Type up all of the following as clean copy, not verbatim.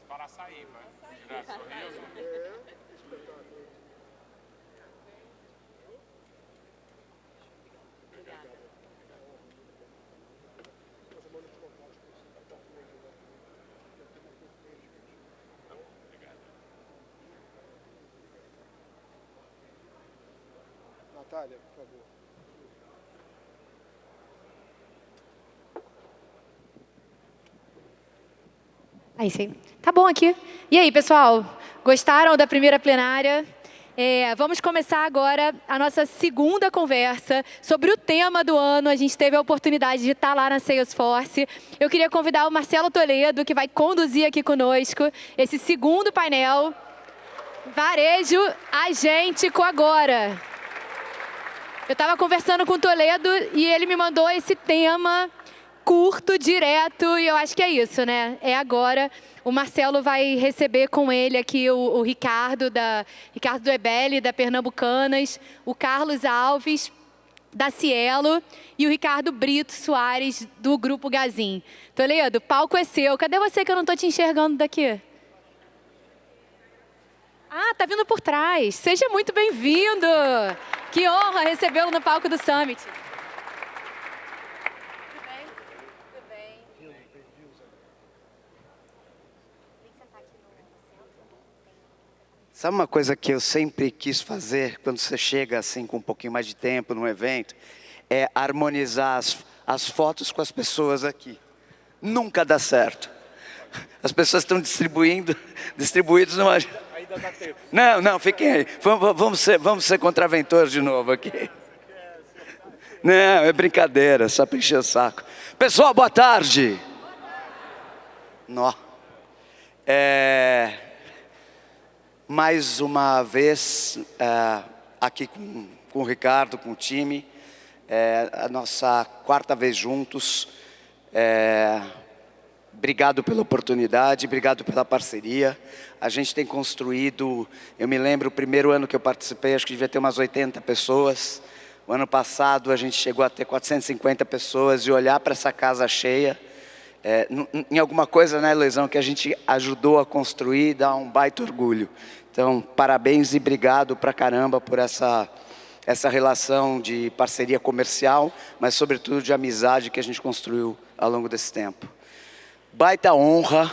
Para sair, vai. Tirar sorriso. Natália, por favor. Aí sim. Tá bom aqui. E aí, pessoal? Gostaram da primeira plenária? Vamos começar agora a nossa segunda conversa sobre o tema do ano. A gente teve a oportunidade de estar lá na Salesforce. Eu queria convidar o Marcelo Toledo, que vai conduzir aqui conosco esse segundo painel. Varejo Agêntico agora. Eu estava conversando com o Toledo e ele me mandou esse tema curto, direto, e eu acho que é isso, né? É agora. O Marcelo vai receber com ele aqui o Ricardo do Ebele, da Pernambucanas, o Carlos Alves, da Cielo, e o Ricardo Brito Soares, do Grupo Gazin. Toledo, o palco é seu. Cadê você que eu não estou te enxergando daqui? Ah, tá vindo por trás. Seja muito bem-vindo. Que honra recebê-lo no palco do Summit. Sabe uma coisa que eu sempre quis fazer quando você chega assim com um pouquinho mais de tempo num evento? É harmonizar as fotos com as pessoas aqui. Nunca dá certo. As pessoas estão distribuídos numa... Ainda dá tempo. Não, fiquem aí. Vamos ser contraventores de novo aqui. Não, é brincadeira, só para encher o saco. Pessoal, boa tarde. Nó. Mais uma vez, aqui com o Ricardo, com o time, a nossa quarta vez juntos. Obrigado pela oportunidade, obrigado pela parceria. A gente tem construído, eu me lembro, o primeiro ano que eu participei, acho que devia ter umas 80 pessoas. O ano passado a gente chegou a ter 450 pessoas e olhar para essa casa cheia. Em alguma coisa, né, Luizão, que a gente ajudou a construir, dá um baita orgulho. Então, parabéns e obrigado pra caramba por essa relação de parceria comercial, mas sobretudo de amizade que a gente construiu ao longo desse tempo. Baita honra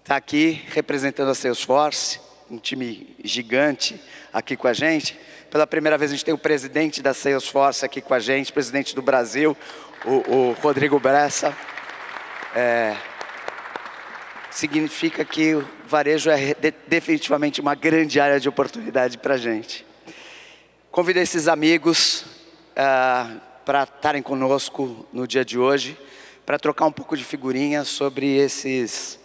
estar aqui representando a Salesforce, um time gigante aqui com a gente. Pela primeira vez a gente tem o presidente da Salesforce aqui com a gente, presidente do Brasil, o Rodrigo Bressa. Significa que o varejo é definitivamente uma grande área de oportunidade para a gente. Convido esses amigos para estarem conosco no dia de hoje, para trocar um pouco de figurinha sobre esses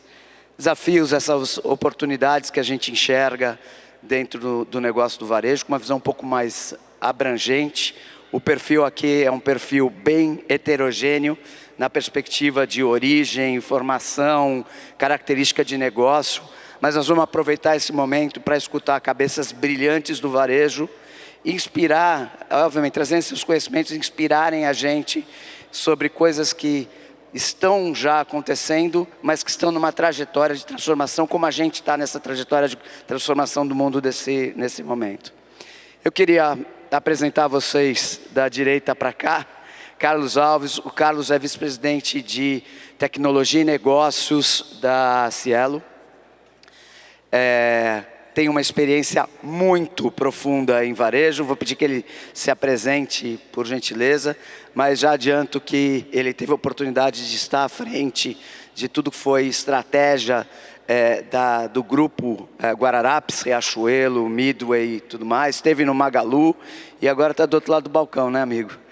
desafios, essas oportunidades que a gente enxerga dentro do negócio do varejo, com uma visão um pouco mais abrangente. O perfil aqui é um perfil bem heterogêneo, na perspectiva de origem, formação, característica de negócio, mas nós vamos aproveitar esse momento para escutar cabeças brilhantes do varejo, inspirar, obviamente, trazendo seus conhecimentos, inspirarem a gente sobre coisas que estão já acontecendo, mas que estão numa trajetória de transformação, como a gente está nessa trajetória de transformação do mundo nesse momento. Eu queria apresentar a vocês da direita para cá, Carlos Alves. O Carlos é vice-presidente de Tecnologia e Negócios da Cielo. Tem uma experiência muito profunda em varejo. Vou pedir que ele se apresente, por gentileza, mas já adianto que ele teve a oportunidade de estar à frente de tudo que foi estratégia do grupo Guararapes, Riachuelo, Midway e tudo mais. Esteve no Magalu e agora está do outro lado do balcão, né, amigo?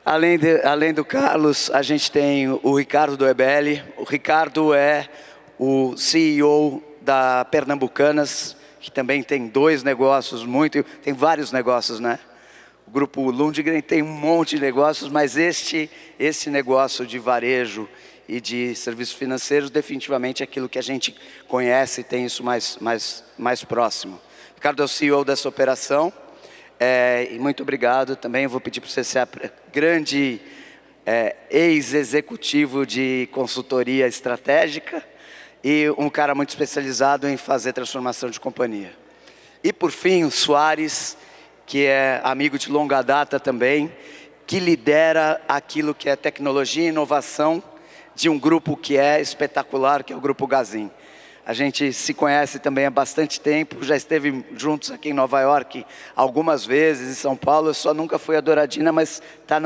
Além do Carlos, a gente tem o Ricardo do Ebele. O Ricardo é o CEO da Pernambucanas, que também tem tem vários negócios, né? O grupo Lundgren tem um monte de negócios, mas esse negócio de varejo e de serviços financeiros definitivamente é aquilo que a gente conhece e tem isso mais próximo. Ricardo é o CEO dessa operação. E muito obrigado também. Eu vou pedir para você ser grande ex-executivo de consultoria estratégica e um cara muito especializado em fazer transformação de companhia. E por fim, o Soares, que é amigo de longa data também, que lidera aquilo que é tecnologia e inovação de um grupo que é espetacular, que é o Grupo Gazin. A gente se conhece também há bastante tempo, já esteve juntos aqui em Nova York algumas vezes, em São Paulo. Eu só nunca fui a Douradina, mas tá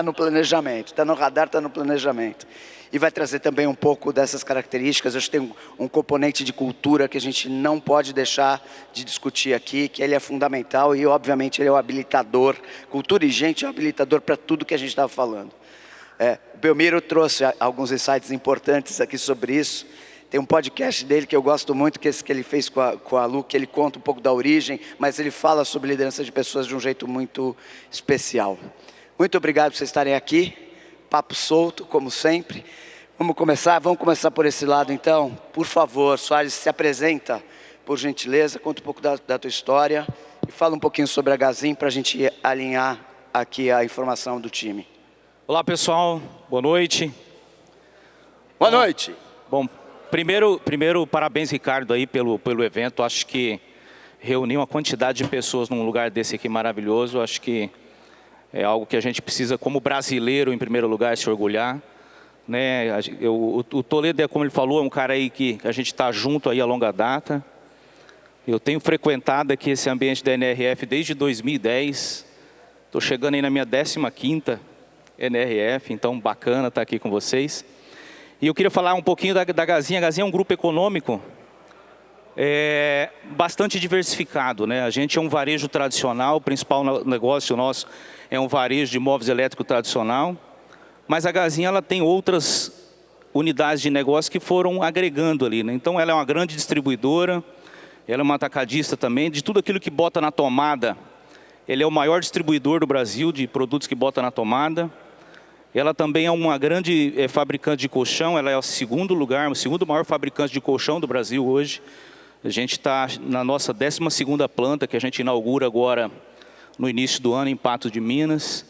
no planejamento, está no radar, está no planejamento. E vai trazer também um pouco dessas características. Acho que tem um componente de cultura que a gente não pode deixar de discutir aqui, que ele é fundamental e, obviamente, ele é o habilitador. Cultura e gente é o habilitador para tudo que a gente estava falando. O Belmiro trouxe alguns insights importantes aqui sobre isso. Tem um podcast dele que eu gosto muito, que é esse que ele fez com a Lu, que ele conta um pouco da origem, mas ele fala sobre liderança de pessoas de um jeito muito especial. Muito obrigado por vocês estarem aqui. Papo solto, como sempre. Vamos começar por esse lado então. Por favor, Soares, se apresenta, por gentileza, conta um pouco da tua história e fala um pouquinho sobre a Gazin para a gente alinhar aqui a informação do time. Olá pessoal, boa noite. Boa noite. Bom, primeiro parabéns Ricardo aí pelo evento. Acho que reunir uma quantidade de pessoas num lugar desse aqui maravilhoso, acho que é algo que a gente precisa, como brasileiro, em primeiro lugar, se orgulhar. Né? O Toledo, como ele falou, é um cara aí que a gente está junto aí a longa data. Eu tenho frequentado aqui esse ambiente da NRF desde 2010. Estou chegando aí na minha 15ª NRF, então bacana estar aqui com vocês. E eu queria falar um pouquinho da Gazin. A Gazin é um grupo econômico bastante diversificado, né? A gente é um varejo tradicional, o principal negócio nosso é um varejo de móveis elétricos tradicional, mas a Gazin ela tem outras unidades de negócio que foram agregando ali, né? Então ela é uma grande distribuidora, ela é uma atacadista também, de tudo aquilo que bota na tomada. Ele é o maior distribuidor do Brasil de produtos que bota na tomada. Ela também é uma grande fabricante de colchão, ela é o segundo maior fabricante de colchão do Brasil hoje. A gente está na nossa 12ª planta, que a gente inaugura agora no início do ano, em Patos de Minas.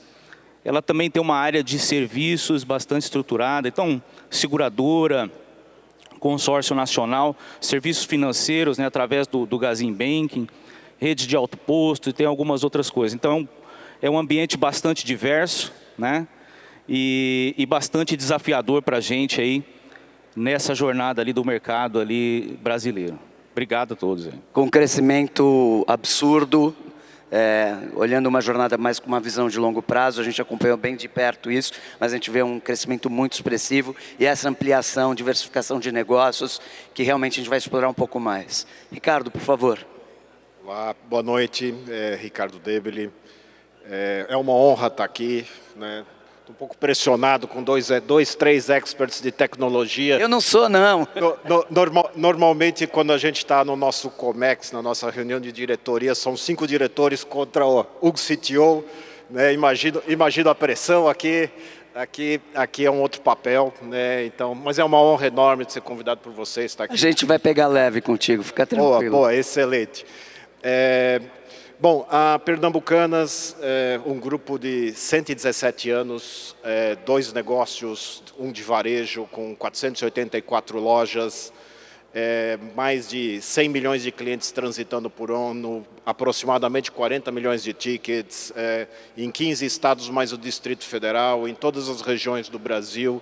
Ela também tem uma área de serviços bastante estruturada, então, seguradora, consórcio nacional, serviços financeiros, né, através do Gazin Banking, rede de autoposto e tem algumas outras coisas. Então, é um ambiente bastante diverso, né? E bastante desafiador para a gente aí nessa jornada ali do mercado ali brasileiro. Obrigado a todos. Com um crescimento absurdo, olhando uma jornada mais com uma visão de longo prazo, a gente acompanhou bem de perto isso, mas a gente vê um crescimento muito expressivo e essa ampliação, diversificação de negócios, que realmente a gente vai explorar um pouco mais. Ricardo, por favor. Olá, boa noite, Ricardo Debeli. É uma honra estar aqui, né? Estou um pouco pressionado com três experts de tecnologia. Eu não sou, não. Normalmente, quando a gente está no nosso Comex, na nossa reunião de diretoria, são 5 diretores contra o CTO. Né? Imagino a pressão aqui. Aqui é um outro papel, né? Então, mas é uma honra enorme de ser convidado por vocês estar aqui. A gente vai pegar leve contigo, fica tranquilo. Boa, excelente. Bom, a Pernambucanas é um grupo de 117 anos, 2 negócios, um de varejo com 484 lojas, mais de 100 milhões de clientes transitando por ano, aproximadamente 40 milhões de tickets, em 15 estados mais o Distrito Federal, em todas as regiões do Brasil.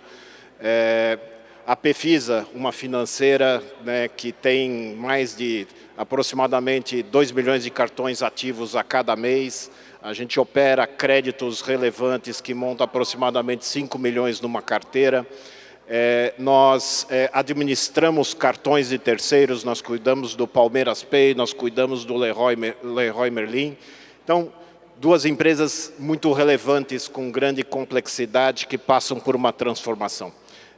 A Pefisa, uma financeira, né, que tem mais de aproximadamente 2 milhões de cartões ativos a cada mês. A gente opera créditos relevantes que montam aproximadamente 5 milhões numa carteira. Nós administramos cartões de terceiros, nós cuidamos do Palmeiras Pay, nós cuidamos do Leroy Merlin. Então, 2 empresas muito relevantes, com grande complexidade, que passam por uma transformação.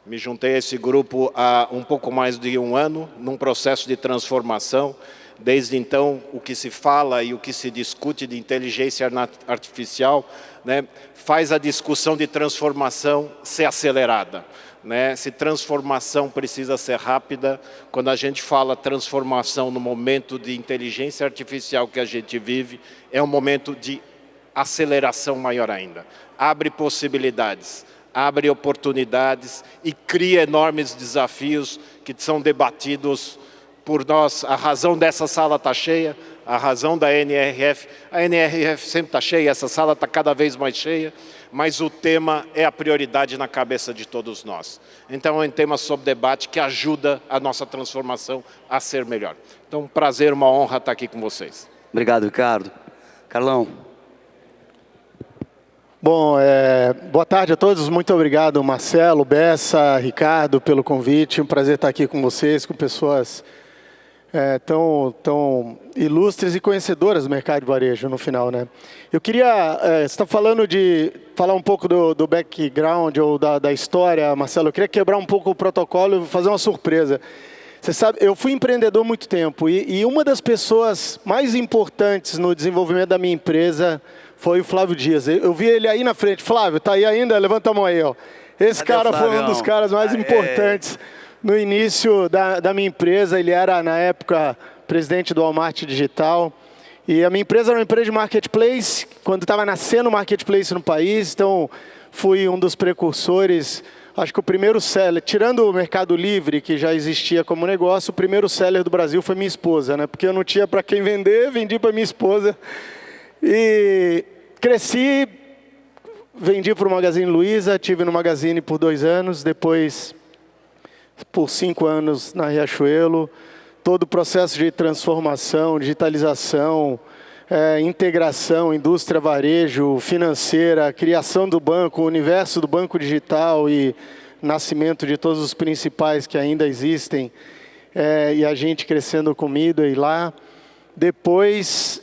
Me juntei a esse grupo há um pouco mais de 1 ano, num processo de transformação. Desde então, o que se fala e o que se discute de inteligência artificial, né, faz a discussão de transformação ser acelerada. Né? Se transformação precisa ser rápida, quando a gente fala transformação no momento de inteligência artificial que a gente vive, é um momento de aceleração maior ainda. Abre possibilidades. abre oportunidades e cria enormes desafios que são debatidos por nós. A razão dessa sala está cheia, a razão da NRF. A NRF sempre está cheia, essa sala está cada vez mais cheia, mas o tema é a prioridade na cabeça de todos nós. Então é um tema sob debate que ajuda a nossa transformação a ser melhor. Então, um prazer, uma honra estar aqui com vocês. Obrigado, Ricardo. Carlão. Bom, boa tarde a todos. Muito obrigado, Marcelo, Bessa, Ricardo, pelo convite. Um prazer estar aqui com vocês, com pessoas tão ilustres e conhecedoras do mercado de varejo no final, né? Eu queria, você está falando de falar um pouco do background ou da história, Marcelo. Eu queria quebrar um pouco o protocolo e fazer uma surpresa. Você sabe, eu fui empreendedor há muito tempo e uma das pessoas mais importantes no desenvolvimento da minha empresa foi o Flávio Dias. Eu vi ele aí na frente. Flávio, tá aí ainda? Levanta a mão aí, ó. Esse cara foi um dos caras mais importantes no início da minha empresa. Ele era, na época, presidente do Walmart Digital. E a minha empresa era uma empresa de marketplace, quando estava nascendo o marketplace no país. Então, fui um dos precursores. Acho que o primeiro seller, tirando o Mercado Livre, que já existia como negócio, o primeiro seller do Brasil foi minha esposa, né? Porque eu não tinha para quem vender, vendi para minha esposa. E cresci, vendi para o Magazine Luiza, tive no Magazine por 2 anos, depois por 5 anos na Riachuelo. Todo o processo de transformação, digitalização, integração, indústria, varejo, financeira, criação do banco, o universo do banco digital e nascimento de todos os principais que ainda existem, e a gente crescendo comigo e lá. Depois,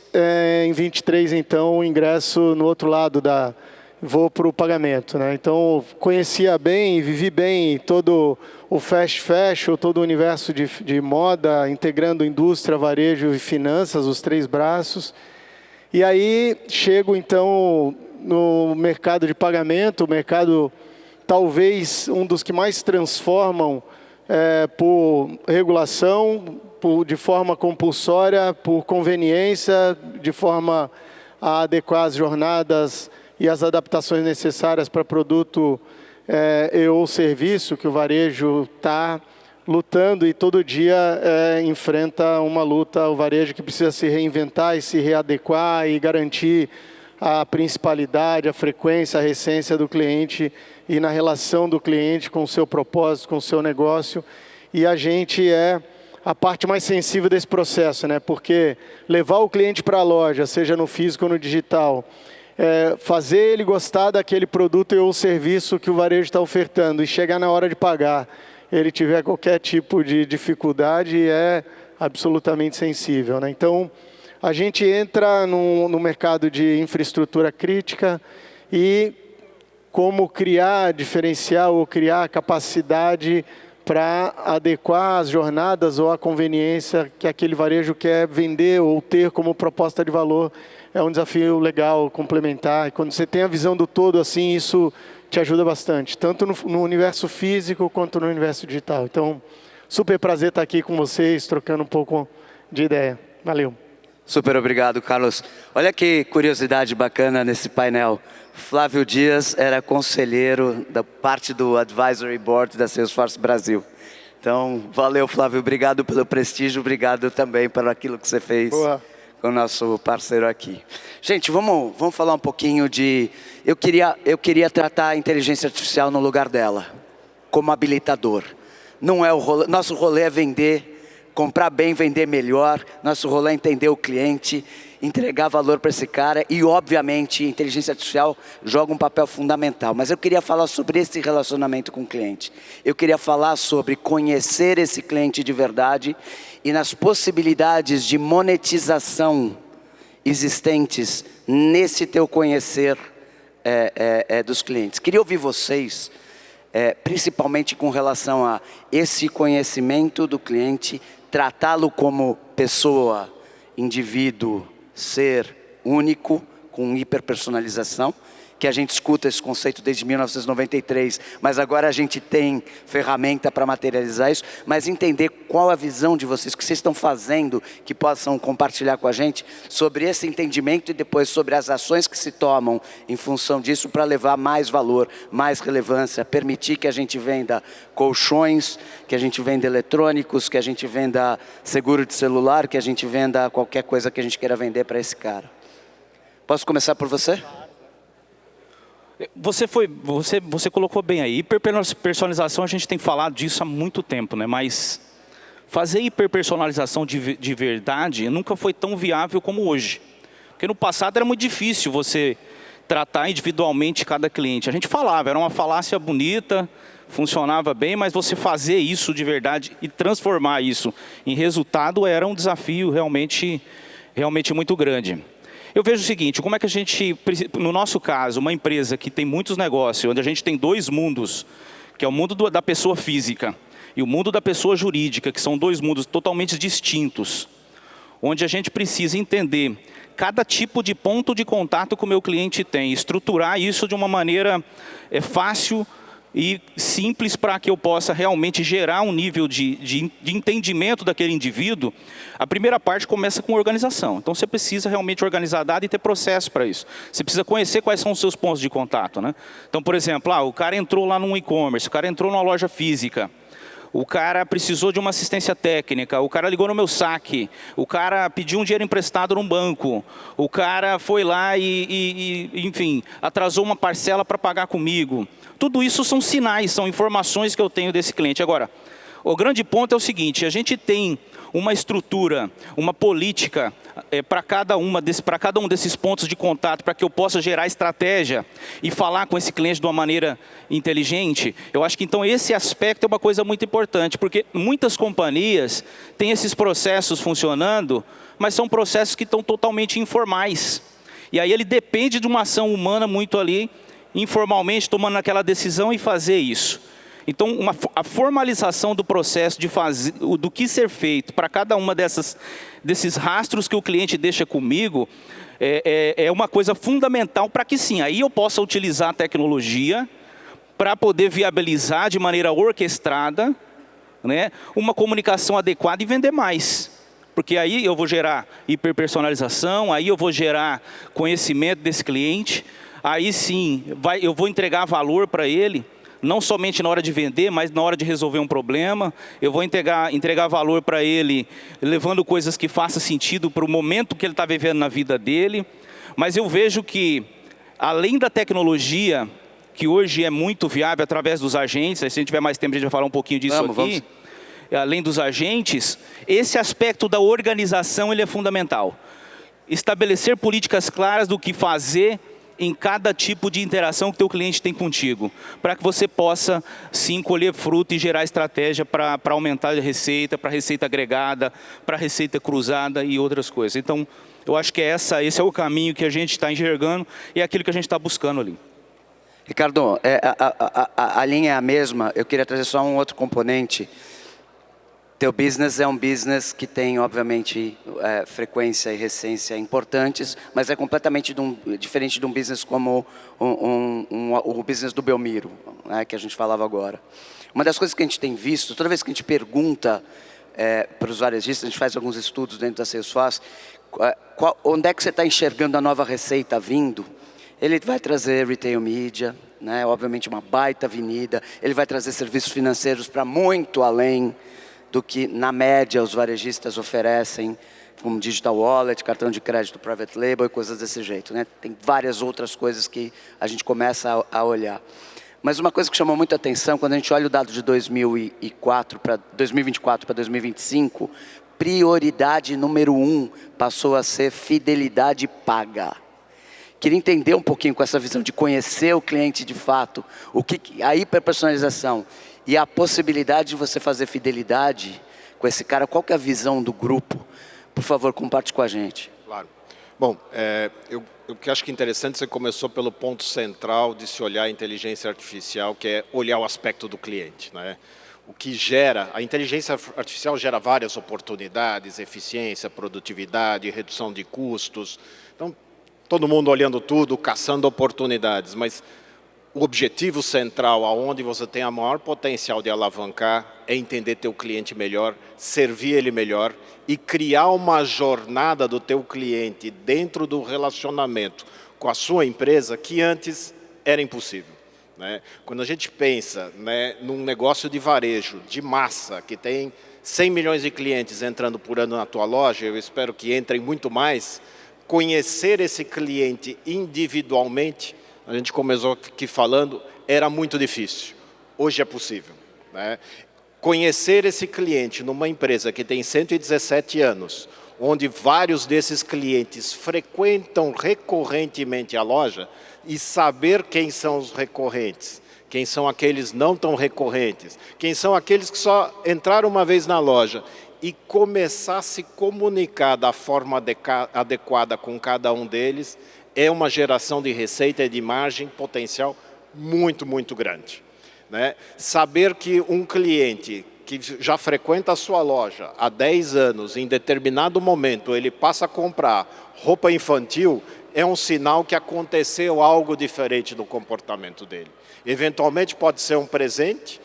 em 23, então, ingresso no outro lado vou para o pagamento, né? Então, conhecia bem, vivi bem todo o fast fashion, todo o universo de moda, integrando indústria, varejo e finanças, os 3 braços. E aí, chego, então, no mercado de pagamento, o mercado talvez um dos que mais transformam por regulação, de forma compulsória, por conveniência, de forma a adequar as jornadas e as adaptações necessárias para produto ou serviço que o varejo está lutando e todo dia enfrenta uma luta, o varejo que precisa se reinventar e se readequar e garantir a principalidade, a frequência, a essência do cliente e na relação do cliente com o seu propósito, com o seu negócio. E a gente a parte mais sensível desse processo, né? Porque levar o cliente para a loja, seja no físico ou no digital, fazer ele gostar daquele produto ou serviço que o varejo está ofertando e chegar na hora de pagar, ele tiver qualquer tipo de dificuldade, é absolutamente sensível, né? Então, a gente entra no mercado de infraestrutura crítica e como criar diferencial ou criar capacidade para adequar as jornadas ou a conveniência que aquele varejo quer vender ou ter como proposta de valor. É um desafio legal, complementar. E quando você tem a visão do todo, assim, isso te ajuda bastante, tanto no universo físico quanto no universo digital. Então, super prazer estar aqui com vocês, trocando um pouco de ideia. Valeu. Super obrigado, Carlos. Olha que curiosidade bacana nesse painel. Flávio Dias era conselheiro da parte do Advisory Board da Salesforce Brasil. Então, valeu, Flávio. Obrigado pelo prestígio, obrigado também por aquilo que você fez com o nosso parceiro aqui. Gente, vamos falar um pouquinho de... Eu queria tratar a inteligência artificial no lugar dela, como habilitador. Não é o rolê, nosso rolê é vender, comprar bem, vender melhor. Nosso rolê é entender o cliente, entregar valor para esse cara e, obviamente, a inteligência artificial joga um papel fundamental. Mas eu queria falar sobre esse relacionamento com o cliente. Eu queria falar sobre conhecer esse cliente de verdade e nas possibilidades de monetização existentes nesse teu conhecer dos clientes. Queria ouvir vocês, principalmente com relação a esse conhecimento do cliente, tratá-lo como pessoa, indivíduo, ser único, com hiperpersonalização, que a gente escuta esse conceito desde 1993, mas agora a gente tem ferramenta para materializar isso, mas entender qual a visão de vocês, o que vocês estão fazendo, que possam compartilhar com a gente sobre esse entendimento e depois sobre as ações que se tomam em função disso para levar mais valor, mais relevância, permitir que a gente venda colchões, que a gente venda eletrônicos, que a gente venda seguro de celular, que a gente venda qualquer coisa que a gente queira vender para esse cara. Posso começar por você? Você colocou bem aí. Hiperpersonalização, a gente tem falado disso há muito tempo, né? Mas fazer hiperpersonalização de verdade nunca foi tão viável como hoje. Porque no passado era muito difícil você tratar individualmente cada cliente. A gente falava, era uma falácia bonita, funcionava bem, mas você fazer isso de verdade e transformar isso em resultado era um desafio realmente muito grande. Eu vejo o seguinte, como é que a gente, no nosso caso, uma empresa que tem muitos negócios, onde a gente tem dois mundos, que é o mundo da pessoa física e o mundo da pessoa jurídica, que são dois mundos totalmente distintos, onde a gente precisa entender cada tipo de ponto de contato que o meu cliente tem, estruturar isso de uma maneira fácil e simples para que eu possa realmente gerar um nível de entendimento daquele indivíduo. A primeira parte começa com organização. Então você precisa realmente organizar dados e ter processo para isso. Você precisa conhecer quais são os seus pontos de contato, né? Então, por exemplo, o cara entrou lá num e-commerce, o cara entrou numa loja física, o cara precisou de uma assistência técnica, o cara ligou no meu saque, o cara pediu um dinheiro emprestado num banco, o cara foi lá enfim, atrasou uma parcela para pagar comigo. Tudo isso são sinais, são informações que eu tenho desse cliente. Agora, o grande ponto é o seguinte, a gente tem uma estrutura, uma política para cada um desses pontos de contato, para que eu possa gerar estratégia e falar com esse cliente de uma maneira inteligente. Eu acho que então esse aspecto é uma coisa muito importante, porque muitas companhias têm esses processos funcionando, mas são processos que estão totalmente informais. E aí ele depende de uma ação humana muito ali, informalmente, tomando aquela decisão e fazer isso. Então, a formalização do processo do que ser feito para cada uma desses rastros que o cliente deixa comigo é uma coisa fundamental para que sim, aí eu possa utilizar a tecnologia para poder viabilizar de maneira orquestrada, né, uma comunicação adequada e vender mais. Porque aí eu vou gerar hiperpersonalização, aí eu vou gerar conhecimento desse cliente, aí sim eu vou entregar valor para ele, não somente na hora de vender, mas na hora de resolver um problema. Eu vou entregar valor para ele, levando coisas que façam sentido para o momento que ele está vivendo na vida dele. Mas eu vejo que, além da tecnologia, que hoje é muito viável através dos agentes, se a gente tiver mais tempo a gente vai falar um pouquinho disso aqui, além dos agentes, esse aspecto da organização ele é fundamental. Estabelecer políticas claras do que fazer em cada tipo de interação que o teu cliente tem contigo, para que você possa, sim, colher fruto e gerar estratégia para aumentar a receita, para receita agregada, para receita cruzada e outras coisas. Então, eu acho que esse é o caminho que a gente está enxergando e é aquilo que a gente está buscando ali. Ricardo, a linha é a mesma, eu queria trazer só um outro componente. Teu business é um business que tem, obviamente, frequência e recência importantes, mas é completamente diferente de um business como o business do Belmiro, né, que a gente falava agora. Uma das coisas que a gente tem visto, toda vez que a gente pergunta para os varejistas, a gente faz alguns estudos dentro da Salesforce, onde é que você está enxergando a nova receita vindo? Ele vai trazer retail media, né, obviamente uma baita avenida, ele vai trazer serviços financeiros para muito além do que, na média, os varejistas oferecem, como digital wallet, cartão de crédito, private label e coisas desse jeito, né? Tem várias outras coisas que a gente começa a olhar. Mas uma coisa que chamou muita atenção, quando a gente olha o dado de 2024 para 2024 para 2025, prioridade número 1 passou a ser fidelidade paga. Queria entender um pouquinho com essa visão de conhecer o cliente de fato, a hiperpersonalização e a possibilidade de você fazer fidelidade com esse cara. Qual que é a visão do grupo? Por favor, compartilhe com a gente. Claro. Bom, eu que acho que é interessante, você começou pelo ponto central de se olhar a inteligência artificial, que é olhar o aspecto do cliente, né? O que gera, a inteligência artificial gera várias oportunidades, eficiência, produtividade, redução de custos. Então, todo mundo olhando tudo, caçando oportunidades, mas o objetivo central, aonde você tem a maior potencial de alavancar, é entender teu cliente melhor, servir ele melhor e criar uma jornada do teu cliente dentro do relacionamento com a sua empresa que antes era impossível. Né? Quando a gente pensa, né, num negócio de varejo, de massa, que tem 100 milhões de clientes entrando por ano na tua loja, eu espero que entrem muito mais, conhecer esse cliente individualmente, a gente começou aqui falando, era muito difícil. Hoje é possível. Né? Conhecer esse cliente numa empresa que tem 117 anos, onde vários desses clientes frequentam recorrentemente a loja, e saber quem são os recorrentes, quem são aqueles não tão recorrentes, quem são aqueles que só entraram uma vez na loja, e começar a se comunicar da forma adequada com cada um deles, é uma geração de receita e de margem potencial muito, muito grande. Né? Saber que um cliente que já frequenta a sua loja há 10 anos, em determinado momento ele passa a comprar roupa infantil, é um sinal que aconteceu algo diferente no comportamento dele. Eventualmente pode ser um presente,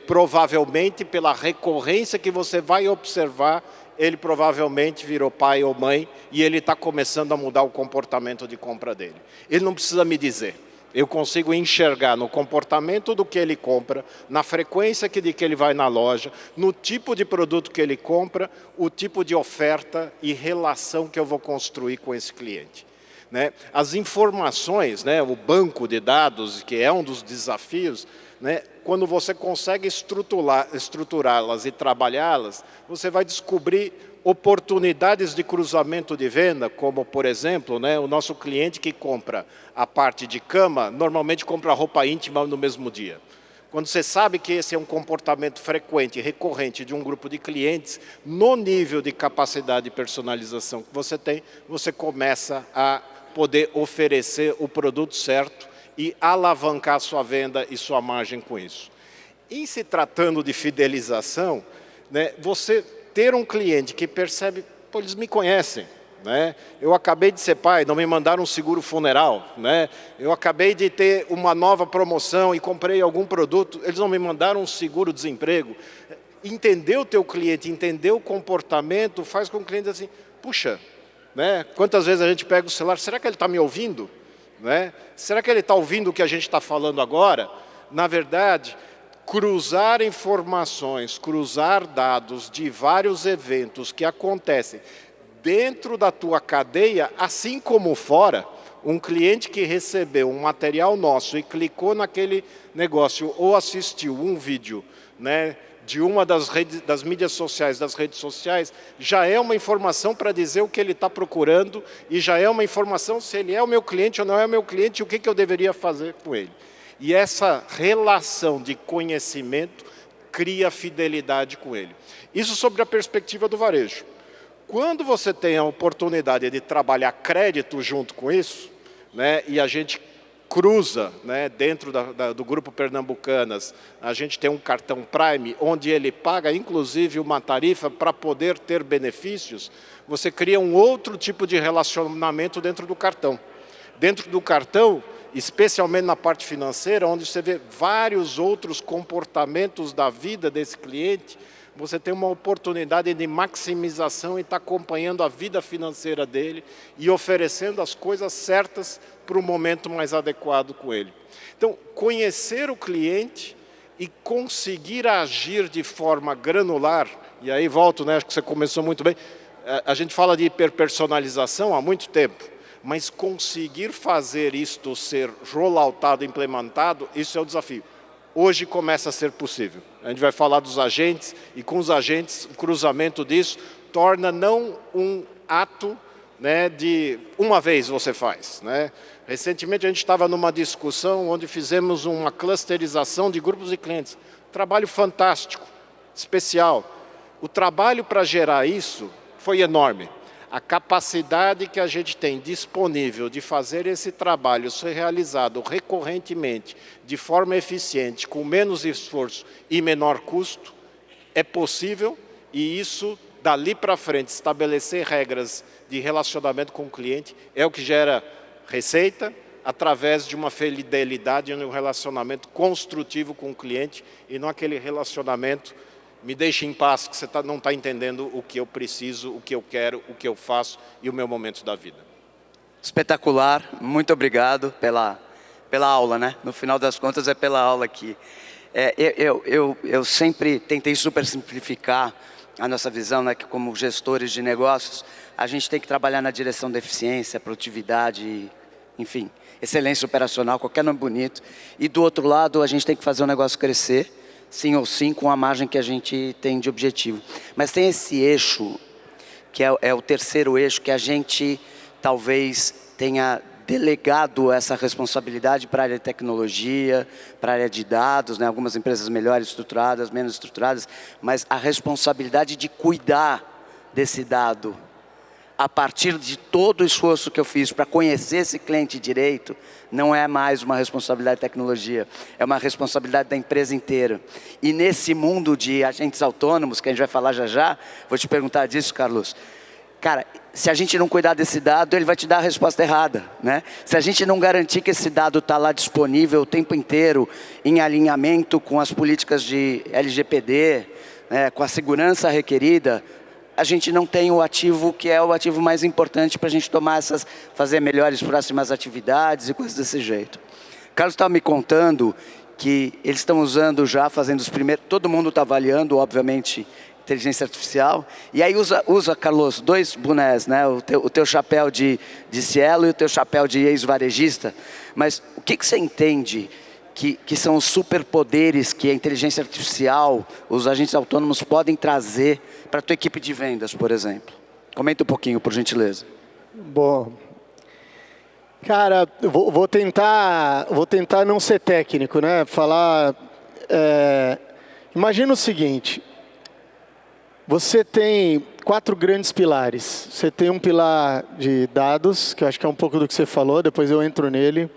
provavelmente pela recorrência que você vai observar, ele provavelmente virou pai ou mãe e ele está começando a mudar o comportamento de compra dele. Ele não precisa me dizer. Eu consigo enxergar no comportamento do que ele compra, na frequência de que ele vai na loja, no tipo de produto que ele compra, o tipo de oferta e relação que eu vou construir com esse cliente. Né? As informações, né, o banco de dados, que é um dos desafios, né, quando você consegue estruturá-las e trabalhá-las, você vai descobrir oportunidades de cruzamento de venda, como, por exemplo, né, o nosso cliente que compra a parte de cama, normalmente compra roupa íntima no mesmo dia. Quando você sabe que esse é um comportamento frequente e recorrente de um grupo de clientes, no nível de capacidade de personalização que você tem, você começa a poder oferecer o produto certo e alavancar sua venda e sua margem com isso. Em se tratando de fidelização, né, você ter um cliente que percebe, pô, eles me conhecem, né? Eu acabei de ser pai, não me mandaram um seguro funeral, né? Eu acabei de ter uma nova promoção e comprei algum produto, eles não me mandaram um seguro-desemprego. Entender o teu cliente, entender o comportamento, faz com que o cliente assim, puxa, né? Quantas vezes a gente pega o celular, será que ele está me ouvindo? Né? Será que ele está ouvindo o que a gente está falando agora? Na verdade, cruzar informações, cruzar dados de vários eventos que acontecem dentro da tua cadeia, assim como fora, um cliente que recebeu um material nosso e clicou naquele negócio ou assistiu um vídeo, né, de uma das mídias sociais, das redes sociais, já é uma informação para dizer o que ele está procurando e já é uma informação se ele é o meu cliente ou não é o meu cliente e o que eu deveria fazer com ele. E essa relação de conhecimento cria fidelidade com ele. Isso sobre a perspectiva do varejo. Quando você tem a oportunidade de trabalhar crédito junto com isso, né, e a gente cruza, né, dentro do Grupo Pernambucanas, a gente tem um cartão Prime, onde ele paga, inclusive, uma tarifa para poder ter benefícios, você cria um outro tipo de relacionamento dentro do cartão. Dentro do cartão, especialmente na parte financeira, onde você vê vários outros comportamentos da vida desse cliente, você tem uma oportunidade de maximização e está acompanhando a vida financeira dele e oferecendo as coisas certas para o momento mais adequado com ele. Então, conhecer o cliente e conseguir agir de forma granular, e aí volto, né, acho que você começou muito bem, a gente fala de hiperpersonalização há muito tempo, mas conseguir fazer isto ser rolloutado, implementado, isso é o desafio. Hoje começa a ser possível. A gente vai falar dos agentes e com os agentes, o cruzamento disso torna não um ato, né, de uma vez você faz. Né? Recentemente a gente estava numa discussão onde fizemos uma clusterização de grupos de clientes. Trabalho fantástico, especial. O trabalho para gerar isso foi enorme. A capacidade que a gente tem disponível de fazer esse trabalho ser realizado recorrentemente, de forma eficiente, com menos esforço e menor custo, é possível e isso, dali para frente, estabelecer regras de relacionamento com o cliente é o que gera receita, através de uma fidelidade e um relacionamento construtivo com o cliente e não aquele relacionamento me deixe em paz, que você não está entendendo o que eu preciso, o que eu quero, o que eu faço e o meu momento da vida. Espetacular, muito obrigado pela aula, né? No final das contas é pela aula aqui. Eu sempre tentei super simplificar a nossa visão, né? Que como gestores de negócios, a gente tem que trabalhar na direção da eficiência, produtividade, enfim, excelência operacional, qualquer nome bonito. E do outro lado, a gente tem que fazer o negócio crescer, sim ou sim, com a margem que a gente tem de objetivo. Mas tem esse eixo, que é o terceiro eixo, que a gente talvez tenha delegado essa responsabilidade para a área de tecnologia, para a área de dados, né? Algumas empresas melhores estruturadas, menos estruturadas, mas a responsabilidade de cuidar desse dado, a partir de todo o esforço que eu fiz para conhecer esse cliente direito, não é mais uma responsabilidade de tecnologia, é uma responsabilidade da empresa inteira. E nesse mundo de agentes autônomos, que a gente vai falar já já, vou te perguntar disso, Carlos. Cara, se a gente não cuidar desse dado, ele vai te dar a resposta errada, né? Se a gente não garantir que esse dado está lá disponível o tempo inteiro, em alinhamento com as políticas de LGPD, né, com a segurança requerida, a gente não tem o ativo que é o ativo mais importante para a gente tomar fazer melhores próximas atividades e coisas desse jeito. Carlos estava me contando que eles estão usando já, fazendo os primeiros, todo mundo está avaliando, obviamente, inteligência artificial, e aí usa, Carlos, dois bonés, né? O teu chapéu de Cielo e o teu chapéu de ex-varejista, mas o que você entende que são os superpoderes que a inteligência artificial, os agentes autônomos podem trazer para a tua equipe de vendas, por exemplo? Comenta um pouquinho, por gentileza. Bom, cara, vou tentar não ser técnico, né? Falar, imagina o seguinte, você tem 4 grandes pilares. Você tem um pilar de dados, que eu acho que é um pouco do que você falou, depois eu entro nele.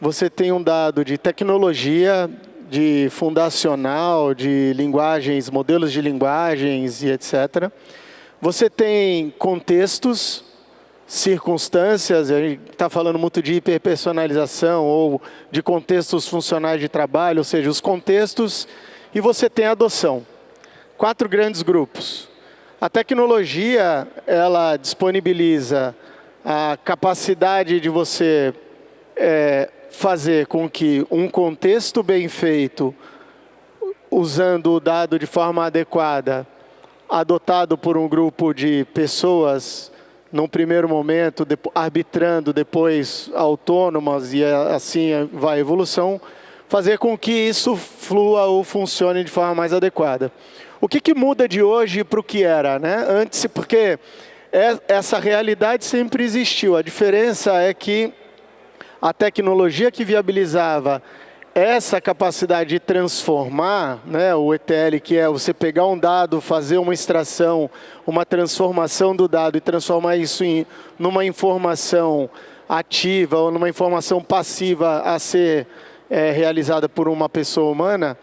Você tem um dado de tecnologia, de fundacional, de linguagens, modelos de linguagens e etc. Você tem contextos, circunstâncias, a gente está falando muito de hiperpersonalização ou de contextos funcionais de trabalho, ou seja, os contextos, e você tem a adoção. 4 grandes grupos. A tecnologia, ela disponibiliza a capacidade de você fazer com que um contexto bem feito, usando o dado de forma adequada, adotado por um grupo de pessoas, num primeiro momento, arbitrando, depois autônomas, e assim vai a evolução, fazer com que isso flua ou funcione de forma mais adequada. O que muda de hoje para o que era, né? Antes, porque essa realidade sempre existiu. A diferença é que a tecnologia que viabilizava essa capacidade de transformar, né, o ETL, que é você pegar um dado, fazer uma extração, uma transformação do dado e transformar isso numa informação ativa ou numa informação passiva a ser realizada por uma pessoa humana,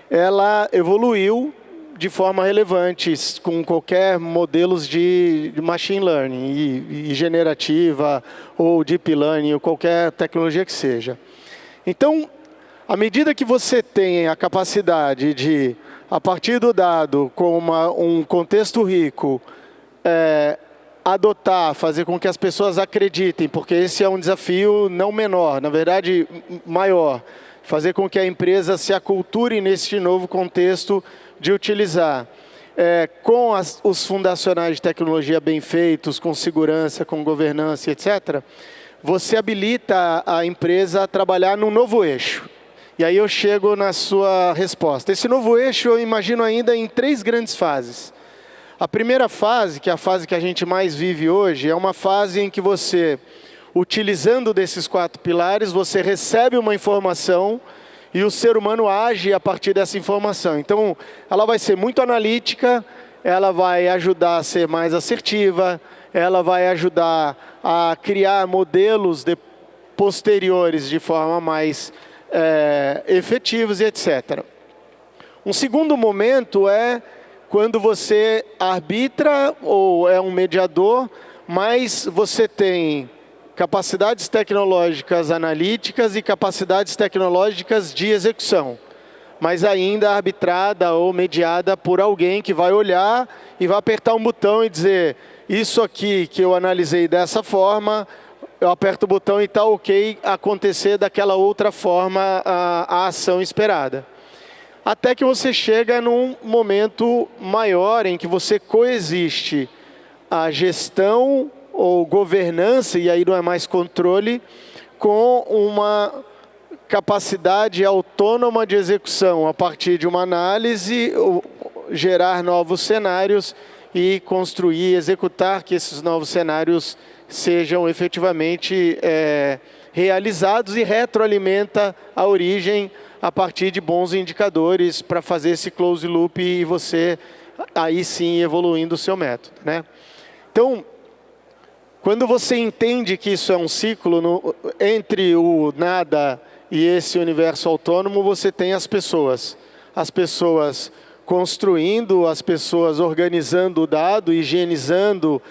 ela evoluiu de forma relevante com qualquer modelos de machine learning e generativa ou deep learning ou qualquer tecnologia que seja. Então, à medida que você tem a capacidade de, a partir do dado, com um contexto rico, adotar, fazer com que as pessoas acreditem, porque esse é um desafio não menor, na verdade maior, fazer com que a empresa se aculture neste novo contexto de utilizar, com os fundacionais de tecnologia bem feitos, com segurança, com governança, etc., você habilita a empresa a trabalhar num novo eixo. E aí eu chego na sua resposta. Esse novo eixo eu imagino ainda em 3 grandes fases. A primeira fase, que é a fase que a gente mais vive hoje, é uma fase em que você, utilizando desses 4 pilares, você recebe uma informação e o ser humano age a partir dessa informação. Então, ela vai ser muito analítica, ela vai ajudar a ser mais assertiva, ela vai ajudar a criar modelos posteriores de forma mais efetivos e etc. Um segundo momento é quando você arbitra ou é um mediador mais você tem capacidades tecnológicas analíticas e capacidades tecnológicas de execução, mas ainda arbitrada ou mediada por alguém que vai olhar e vai apertar um botão e dizer: isso aqui que eu analisei dessa forma, eu aperto o botão e está ok acontecer daquela outra forma a ação esperada. Até que você chega num momento maior em que você coexiste a gestão ou governança, e aí não é mais controle, com uma capacidade autônoma de execução a partir de uma análise, gerar novos cenários e construir, executar que esses novos cenários sejam efetivamente realizados, e retroalimenta a origem a partir de bons indicadores para fazer esse close loop e você aí sim evoluindo o seu método, né? Então, quando você entende que isso é um ciclo entre o nada e esse universo autônomo, você tem as pessoas construindo, as pessoas organizando o dado, higienizando,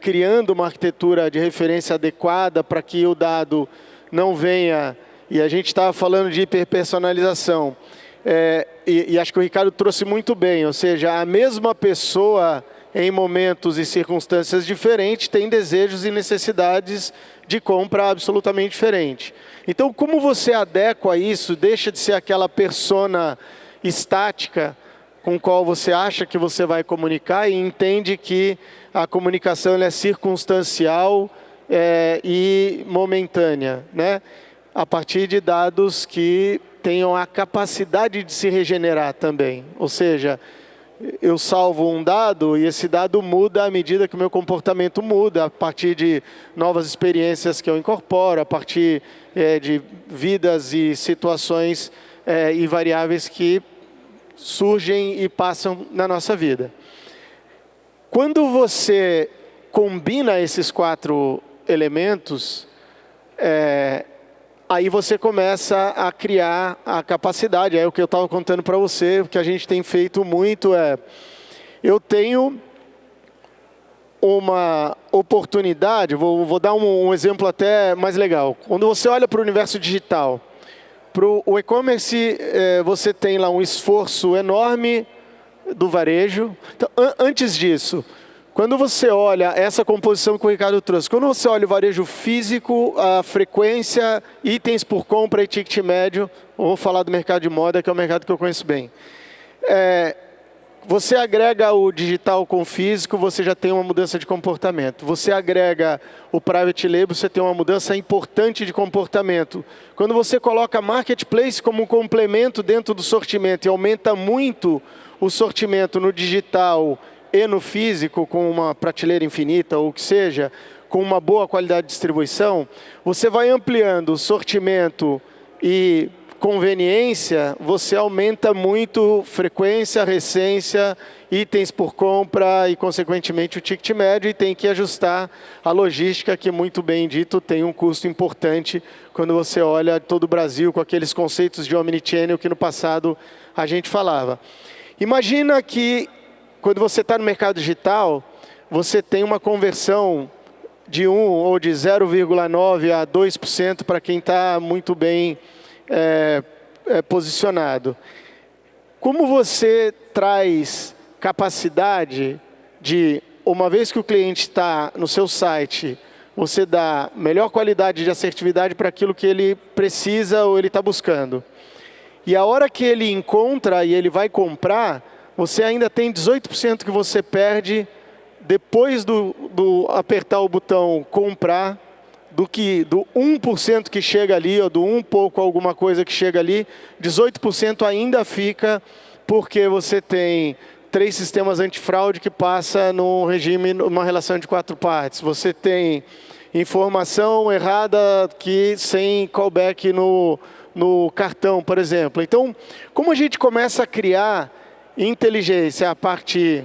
criando uma arquitetura de referência adequada para que o dado não venha. E a gente estava falando de hiperpersonalização, e acho que o Ricardo trouxe muito bem, ou seja, a mesma pessoa em momentos e circunstâncias diferentes tem desejos e necessidades de compra absolutamente diferentes. Então, como você adequa isso, deixa de ser aquela persona estática com qual você acha que você vai comunicar e entende que a comunicação é circunstancial e momentânea, né? A partir de dados que tenham a capacidade de se regenerar também. Ou seja, eu salvo um dado e esse dado muda à medida que o meu comportamento muda, a partir de novas experiências que eu incorporo, a partir de vidas e situações e variáveis que surgem e passam na nossa vida. Quando você combina esses 4 elementos, aí você começa a criar a capacidade. É o que eu estava contando para você, o que a gente tem feito muito eu tenho uma oportunidade, vou dar um exemplo até mais legal. Quando você olha para o universo digital, para o e-commerce, você tem lá um esforço enorme do varejo. Então, antes disso, quando você olha essa composição que o Ricardo trouxe, quando você olha o varejo físico, a frequência, itens por compra e ticket médio, vou falar do mercado de moda, que é o mercado que eu conheço bem. Você agrega o digital com o físico, você já tem uma mudança de comportamento. Você agrega o private label, você tem uma mudança importante de comportamento. Quando você coloca marketplace como um complemento dentro do sortimento e aumenta muito o sortimento no digital e no físico, com uma prateleira infinita ou o que seja, com uma boa qualidade de distribuição, você vai ampliando o sortimento e conveniência, você aumenta muito frequência, recência, itens por compra e, consequentemente, o ticket médio, e tem que ajustar a logística, que, muito bem dito, tem um custo importante quando você olha todo o Brasil com aqueles conceitos de omnichannel que no passado a gente falava. Imagina que quando você está no mercado digital, você tem uma conversão de 1 ou de 0,9% a 2% para quem está muito bem posicionado. Como você traz capacidade de, uma vez que o cliente está no seu site, você dá melhor qualidade de assertividade para aquilo que ele precisa ou ele está buscando. E a hora que ele encontra e ele vai comprar, você ainda tem 18% que você perde depois do apertar o botão comprar, do 1% que chega ali, ou do 1 pouco alguma coisa que chega ali, 18% ainda fica porque você tem 3 sistemas antifraude que passa num regime, numa relação de 4 partes. Você tem informação errada sem callback no cartão, por exemplo. Então, como a gente começa a criar inteligência a partir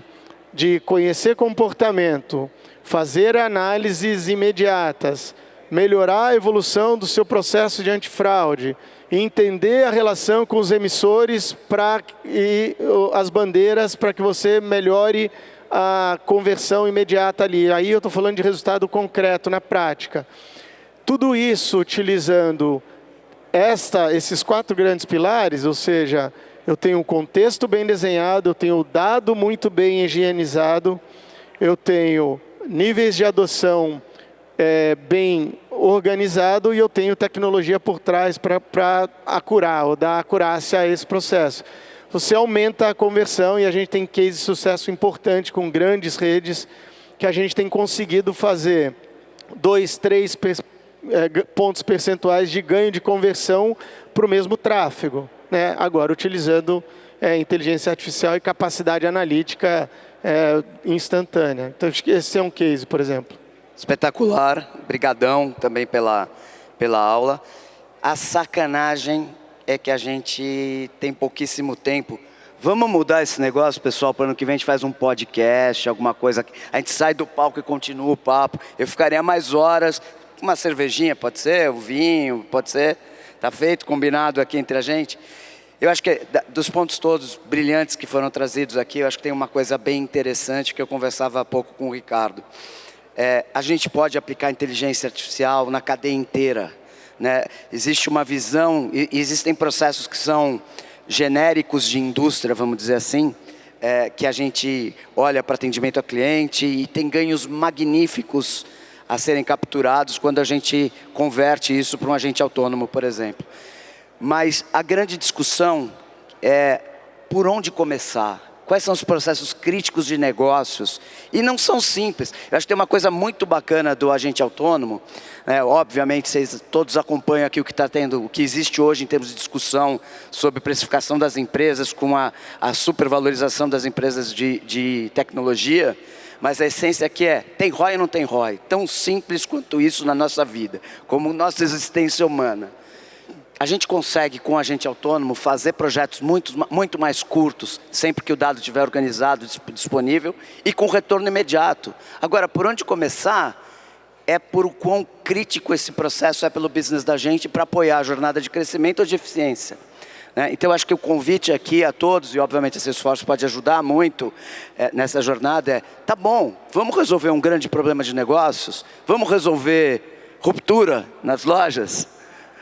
de conhecer comportamento, fazer análises imediatas, melhorar a evolução do seu processo de antifraude, entender a relação com os emissores e as bandeiras para que você melhore a conversão imediata ali. Aí eu estou falando de resultado concreto, na prática. Tudo isso utilizando esses 4 grandes pilares, ou seja, eu tenho um contexto bem desenhado, eu tenho o dado muito bem higienizado, eu tenho níveis de adoção bem organizado e eu tenho tecnologia por trás para acurar ou dar acurácia a esse processo. Você aumenta a conversão e a gente tem case de sucesso importante com grandes redes que a gente tem conseguido fazer 2, 3 pontos percentuais de ganho de conversão para o mesmo tráfego, né? Agora utilizando inteligência artificial e capacidade analítica instantânea. Então acho que esse é um case, por exemplo. Espetacular, brigadão também pela aula. A sacanagem é que a gente tem pouquíssimo tempo. Vamos mudar esse negócio, pessoal, para ano que vem a gente faz um podcast, alguma coisa. A gente sai do palco e continua o papo. Eu ficaria mais horas, uma cervejinha, pode ser, um vinho, pode ser. Tá feito, combinado aqui entre a gente. Eu acho que dos pontos todos brilhantes que foram trazidos aqui, eu acho que tem uma coisa bem interessante que eu conversava há pouco com o Ricardo. A gente pode aplicar inteligência artificial na cadeia inteira, né? Existe uma visão, e existem processos que são genéricos de indústria, vamos dizer assim, que a gente olha para atendimento ao cliente e tem ganhos magníficos a serem capturados quando a gente converte isso para um agente autônomo, por exemplo. Mas a grande discussão é por onde começar. Quais são os processos críticos de negócios? E não são simples. Eu acho que tem uma coisa muito bacana do agente autônomo. Obviamente, vocês todos acompanham aqui o que está tendo, o que existe hoje em termos de discussão sobre precificação das empresas, com a supervalorização das empresas de tecnologia. Mas a essência aqui tem ROI ou não tem ROI? Tão simples quanto isso na nossa vida, como nossa existência humana. A gente consegue, com o agente autônomo, fazer projetos muito mais curtos, sempre que o dado estiver organizado, disponível, e com retorno imediato. Agora, por onde começar é por o quão crítico esse processo é pelo business da gente para apoiar a jornada de crescimento ou de eficiência. Então, acho que o convite aqui a todos, e obviamente esse esforço pode ajudar muito nessa jornada, tá bom, vamos resolver um grande problema de negócios? Vamos resolver ruptura nas lojas?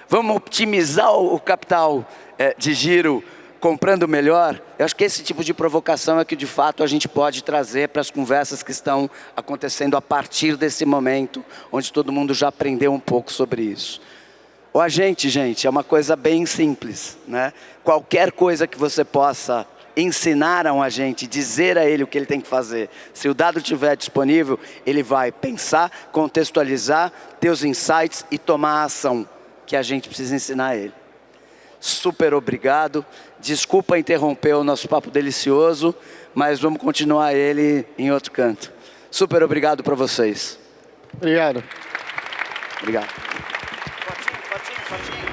Vamos optimizar o capital de giro comprando melhor? Eu acho que esse tipo de provocação é que, de fato, a gente pode trazer para as conversas que estão acontecendo a partir desse momento, onde todo mundo já aprendeu um pouco sobre isso. O agente, gente, é uma coisa bem simples, né? Qualquer coisa que você possa ensinar a um agente, dizer a ele o que ele tem que fazer, se o dado estiver disponível, ele vai pensar, contextualizar, ter os insights e tomar a ação que a gente precisa ensinar a ele. Super obrigado. Desculpa interromper o nosso papo delicioso, mas vamos continuar ele em outro canto. Super obrigado para vocês. Obrigado. Obrigado. Fortinho.